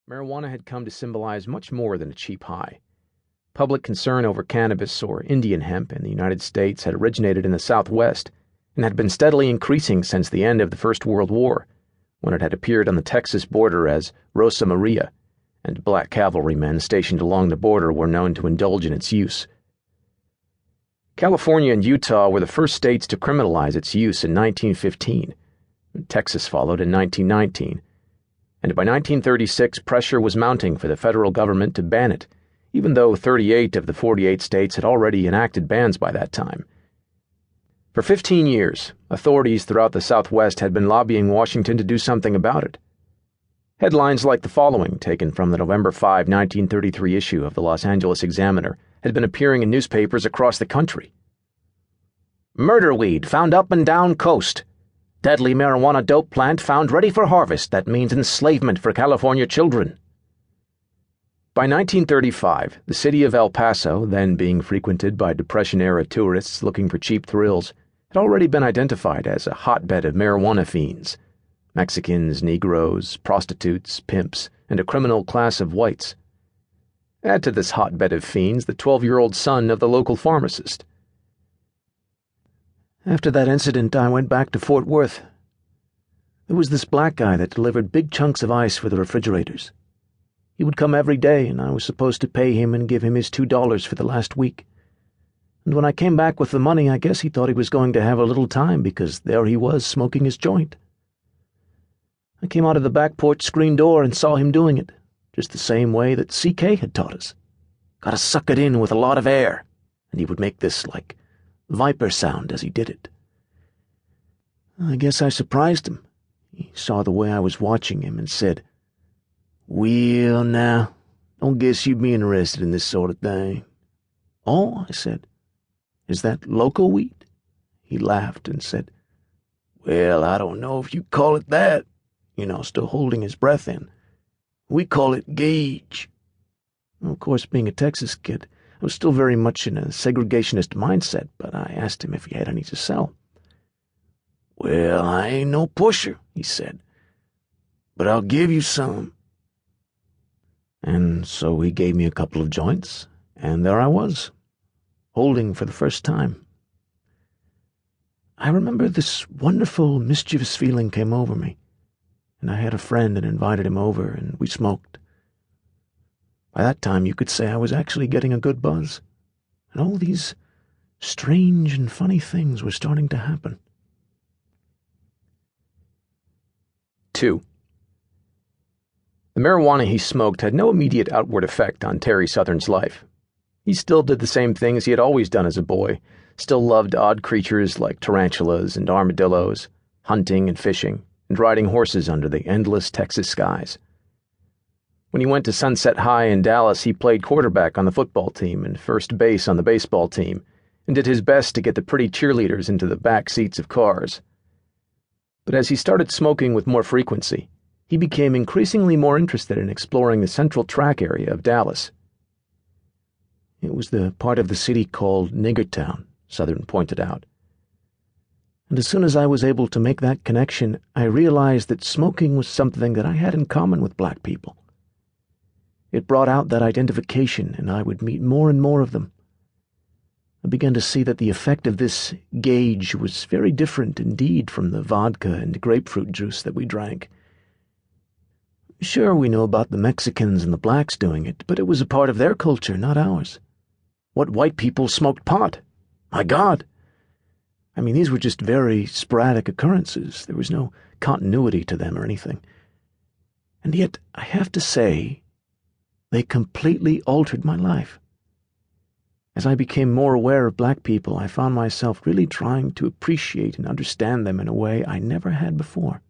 marijuana had come to symbolize much more than a cheap high. Public concern over cannabis or Indian hemp in the United States had originated in the Southwest and had been steadily increasing since the end of the First World War, when it had appeared on the Texas border as Rosa Maria, and black cavalrymen stationed along the border were known to indulge in its use. California and Utah were the first states to criminalize its use in 1915. Texas followed in 1919, and by 1936 pressure was mounting for the federal government to ban it, even though 38 of the 48 states had already enacted bans by that time. For 15 years, authorities throughout the Southwest had been lobbying Washington to do something about it. Headlines like the following, taken from the November 5, 1933 issue of the Los Angeles Examiner, had been appearing in newspapers across the country. Murder weed found up and down coast. Deadly marijuana dope plant found ready for harvest that means enslavement for California children. By 1935, the city of El Paso, then being frequented by Depression-era tourists looking for cheap thrills, had already been identified as a hotbed of marijuana fiends: Mexicans, Negroes, prostitutes, pimps, and a criminal class of whites. Add to this hotbed of fiends the 12-year-old son of the local pharmacist. After that incident, I went back to Fort Worth. There was this black guy that delivered big chunks of ice for the refrigerators. He would come every day, and I was supposed to pay him and give him his $2 for the last week. And when I came back with the money, I guess he thought he was going to have a little time, because there he was smoking his joint. I came out of the back porch screen door and saw him doing it, just the same way that C.K. had taught us. Gotta suck it in with a lot of air, and he would make this, viper sound as he did it. I guess I surprised him. He saw the way I was watching him and said, "Well, now, don't guess you'd be interested in this sort of thing." "Oh," I said, "is that local weed?" He laughed and said, "Well, I don't know if you call it that," still holding his breath in. "We call it gauge." Of course, being a Texas kid, I was still very much in a segregationist mindset, but I asked him if he had any to sell. "Well, I ain't no pusher," he said, "but I'll give you some." And so he gave me a couple of joints, and there I was, holding for the first time. I remember this wonderful, mischievous feeling came over me, and I had a friend and invited him over, and we smoked. By that time, you could say I was actually getting a good buzz, and all these strange and funny things were starting to happen. 2. The marijuana he smoked had no immediate outward effect on Terry Southern's life. He still did the same things he had always done as a boy, still loved odd creatures like tarantulas and armadillos, hunting and fishing, and riding horses under the endless Texas skies. When he went to Sunset High in Dallas, he played quarterback on the football team and first base on the baseball team, and did his best to get the pretty cheerleaders into the back seats of cars. But as he started smoking with more frequency, he became increasingly more interested in exploring the Central Track area of Dallas. It was the part of the city called Niggertown, Southern pointed out. And as soon as I was able to make that connection, I realized that smoking was something that I had in common with black people. It brought out that identification, and I would meet more and more of them. I began to see that the effect of this gauge was very different indeed from the vodka and grapefruit juice that we drank. Sure, we know about the Mexicans and the blacks doing it, but it was a part of their culture, not ours. What white people smoked pot? My God! I mean, these were just very sporadic occurrences. There was no continuity to them or anything. And yet, I have to say, they completely altered my life. As I became more aware of black people, I found myself really trying to appreciate and understand them in a way I never had before.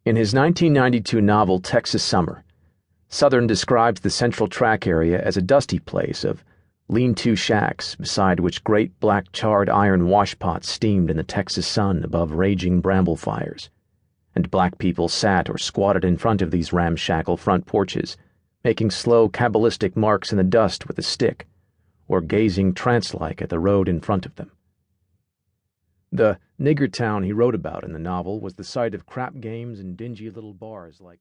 In his 1992 novel Texas Summer, Southern describes the Central Track area as a dusty place of lean-to shacks beside which great black charred iron washpots steamed in the Texas sun above raging bramble fires, and black people sat or squatted in front of these ramshackle front porches, making slow cabalistic marks in the dust with a stick, or gazing trance-like at the road in front of them. The nigger town he wrote about in the novel was the site of crap games and dingy little bars like